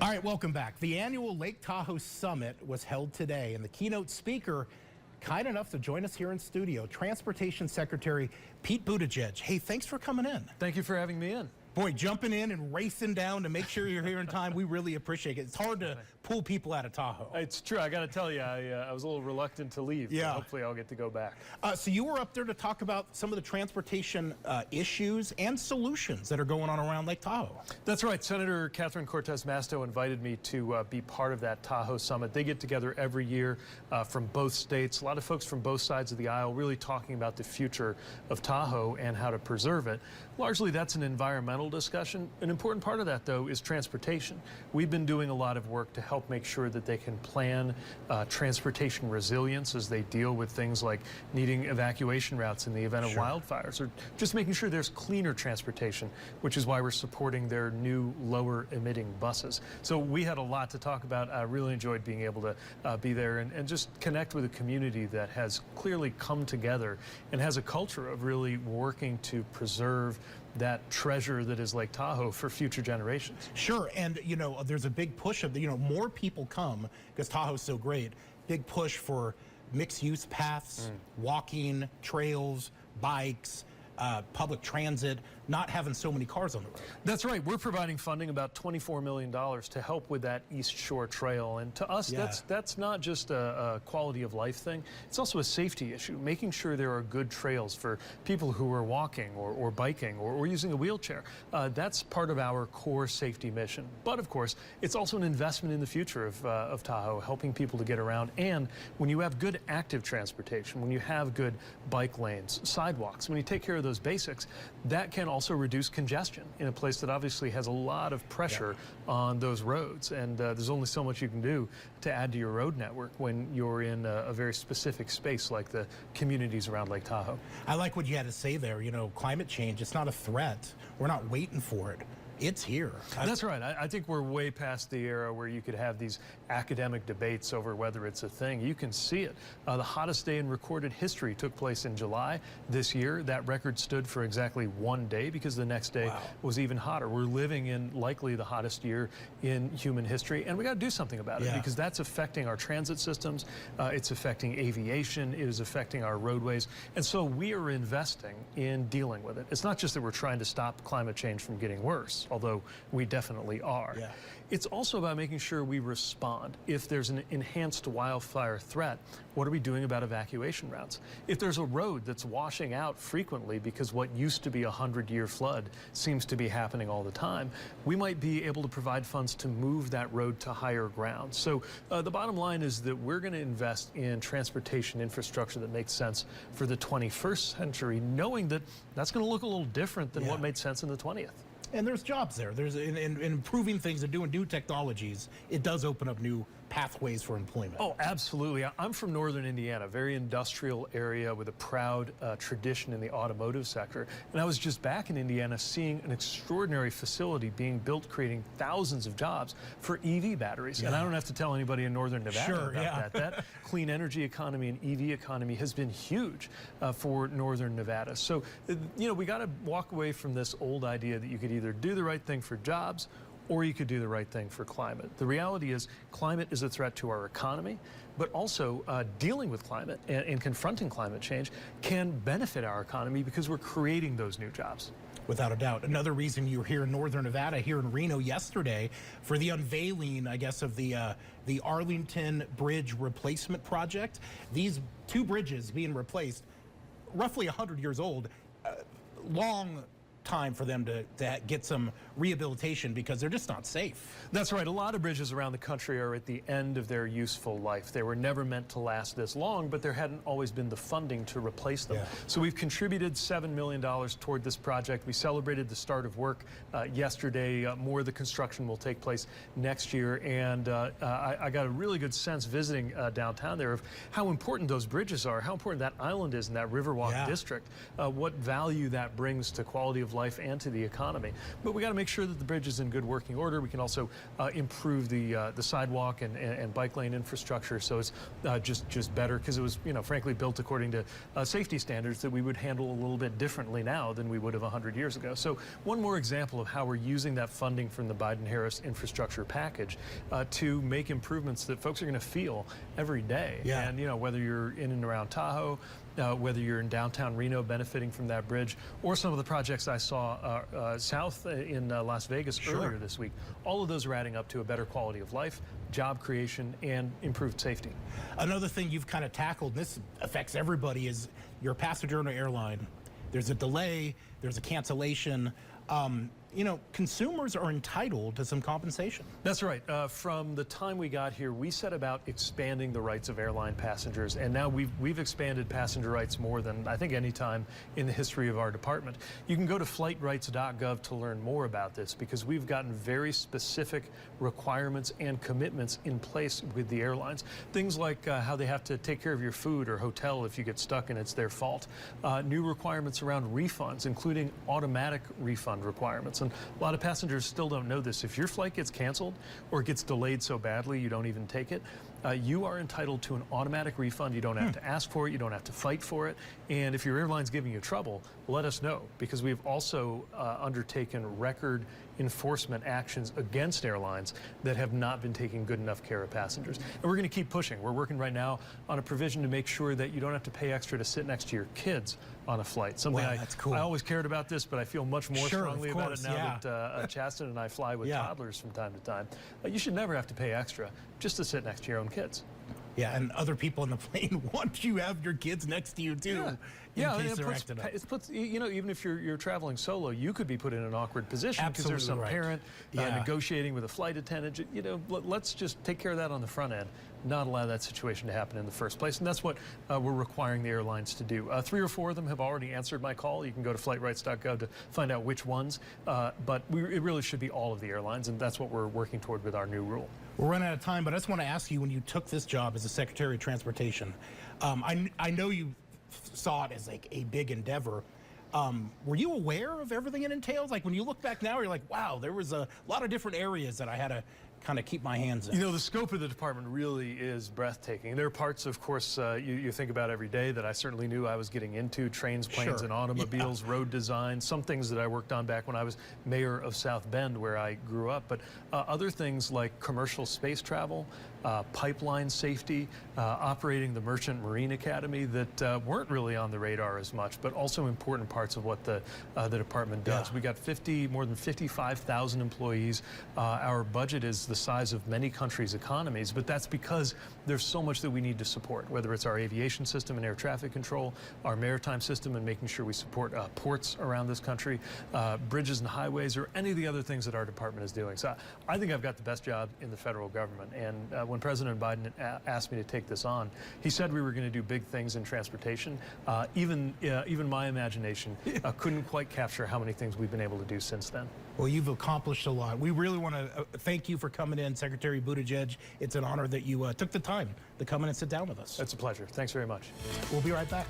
All right, welcome back. The annual Lake Tahoe Summit was held today, and the keynote speaker, kind enough to join us here in studio, Transportation Secretary Pete Buttigieg. Hey, thanks for coming in. Thank you for having me in. Boy, jumping in and racing down to make sure you're here in time, we really appreciate it. It's hard to pull people out of Tahoe. It's true. I got to tell you, I was a little reluctant to leave. Yeah. But hopefully I'll get to go back. So you were up there to talk about some of the transportation issues and solutions that are going on around Lake Tahoe. That's right. Senator Catherine Cortez Masto invited me to be part of that Tahoe Summit. They get together every year from both states. A lot of folks from both sides of the aisle really talking about the future of Tahoe and how to preserve it. Largely, that's an environmental discussion. An important part of that, though, is transportation. We've been doing a lot of work to help make sure that they can plan transportation resilience as they deal with things like needing evacuation routes in the event of wildfires, or just making sure there's cleaner transportation, which is why we're supporting their new lower emitting buses. So we had a lot to talk about. I really enjoyed being able to be there and just connect with a community that has clearly come together and has a culture of really working to preserve that treasure that is Lake Tahoe for future generations. Sure, and you know, there's a big push of, more people come because Tahoe's so great. Big push for mixed use paths, walking, trails, bikes, public transit, not having so many cars on the road. That's right. We're providing funding, about $24 million, to help with that East Shore Trail. And to us, that's not just a quality of life thing. It's also a safety issue, making sure there are good trails for people who are walking or biking or using a wheelchair. That's part of our core safety mission. But of course, it's also an investment in the future of Tahoe, helping people to get around. And when you have good active transportation, when you have good bike lanes, sidewalks, when you take care of those basics, that can also reduce congestion in a place that obviously has a lot of pressure on those roads. And there's only so much you can do to add to your road network when you're in a very specific space like the communities around Lake Tahoe. I like what you had to say there. Climate change, it's not a threat. We're not waiting for it. It's here. That's right. I think we're way past the era where you could have these academic debates over whether it's a thing. You can see it. The hottest day in recorded history took place in July this year. That record stood for exactly 1 day because the next day was even hotter. We're living in likely the hottest year in human history, and we got to do something about it because that's affecting our transit systems. It's affecting aviation. It is affecting our roadways. And so we are investing in dealing with it. It's not just that we're trying to stop climate change from getting worse, although we definitely are. It's also about making sure we respond. If there's an enhanced wildfire threat, what are we doing about evacuation routes? If there's a road that's washing out frequently because what used to be a 100-year flood seems to be happening all the time, we might be able to provide funds to move that road to higher ground. So the bottom line is that we're going to invest in transportation infrastructure that makes sense for the 21st century, knowing that that's going to look a little different than what made sense in the 20th. And there's jobs there. There's in improving things and doing new technologies. It does open up new pathways for employment. Oh, absolutely. I'm from northern Indiana, very industrial area with a proud tradition in the automotive sector. And I was just back in Indiana seeing an extraordinary facility being built, creating thousands of jobs for EV batteries. And I don't have to tell anybody in northern Nevada about that. That clean energy economy and EV economy has been huge for northern Nevada. So, we got to walk away from this old idea that you could either do the right thing for jobs or you could do the right thing for climate. The reality is climate is a threat to our economy, but also dealing with climate and confronting climate change can benefit our economy because we're creating those new jobs. Without a doubt. Another reason you were here in northern Nevada, here in Reno yesterday, for the unveiling, I guess, of the Arlington Bridge Replacement Project. These two bridges being replaced, roughly 100 years old, long time for them to get some rehabilitation because they're just not safe. That's right. A lot of bridges around the country are at the end of their useful life. They were never meant to last this long, but there hadn't always been the funding to replace them. So we've contributed $7 million toward this project. We celebrated the start of work yesterday. More of the construction will take place next year. And I got a really good sense visiting downtown there of how important those bridges are, how important that island is in that Riverwalk district, what value that brings to quality of life and to the economy. But we got to make sure that the bridge is in good working order. We can also improve the sidewalk and bike lane infrastructure, so it's just better, because it was, frankly, built according to safety standards that we would handle a little bit differently now than we would have 100 years ago. So one more example of how we're using that funding from the Biden-Harris infrastructure package to make improvements that folks are going to feel every day. Yeah. And whether you're in and around Tahoe, whether you're in downtown Reno benefiting from that bridge, or some of the projects I saw south in Las Vegas earlier this week, all of those are adding up to a better quality of life, job creation, and improved safety. Another thing you've kind of tackled, and this affects everybody, is you're a passenger on an airline. There's a delay, there's a cancellation. Consumers are entitled to some compensation. That's right. From the time we got here, we set about expanding the rights of airline passengers, and now we've expanded passenger rights more than I think any time in the history of our department. You can go to flightrights.gov to learn more about this, because we've gotten very specific requirements and commitments in place with the airlines. Things like how they have to take care of your food or hotel if you get stuck and it's their fault. New requirements around refunds, including automatic refund requirements. And a lot of passengers still don't know this. If your flight gets canceled or gets delayed so badly you don't even take it, you are entitled to an automatic refund. You don't have to ask for it. You don't have to fight for it. And if your airline's giving you trouble, let us know, because we've also undertaken record enforcement actions against airlines that have not been taking good enough care of passengers. And we're going to keep pushing. We're working right now on a provision to make sure that you don't have to pay extra to sit next to your kids on a flight. Something that's cool. I always cared about this, but I feel much more strongly about it now yeah. that Chasten and I fly with toddlers from time to time. You should never have to pay extra just to sit next to your own kids. Yeah, and other people on the plane want you to have your kids next to you too. Yeah, it puts, even if you're traveling solo, you could be put in an awkward position because there's some parent negotiating with a flight attendant. Let's just take care of that on the front end, not allow that situation to happen in the first place. And that's what we're requiring the airlines to do. 3 or 4 of them have already answered my call. You can go to flightrights.gov to find out which ones. But it really should be all of the airlines, and that's what we're working toward with our new rule. We're running out of time, but I just want to ask you, when you took this job as a Secretary of Transportation, I know you saw it as like a big endeavor. Were you aware of everything it entails? Like when you look back now, you're like, wow, there was a lot of different areas that I had to kind of keep my hands in. The scope of the department really is breathtaking. There are parts, of course, you think about every day that I certainly knew I was getting into: trains, planes, and automobiles, road design, some things that I worked on back when I was mayor of South Bend, where I grew up, but other things like commercial space travel, pipeline safety, operating the Merchant Marine Academy that weren't really on the radar as much, but also important parts of what the department does. We got more than 55,000 employees. Our budget is the size of many countries' economies, but that's because there's so much that we need to support, whether it's our aviation system and air traffic control, our maritime system and making sure we support ports around this country, bridges and highways, or any of the other things that our department is doing. So I think I've got the best job in the federal government. And when President Biden asked me to take this on, he said we were going to do big things in transportation. Even my imagination couldn't quite capture how many things we've been able to do since then. Well, you've accomplished a lot. We really want to thank you for coming in, Secretary Buttigieg. It's an honor that you took the time to come in and sit down with us. It's a pleasure. Thanks very much. We'll be right back.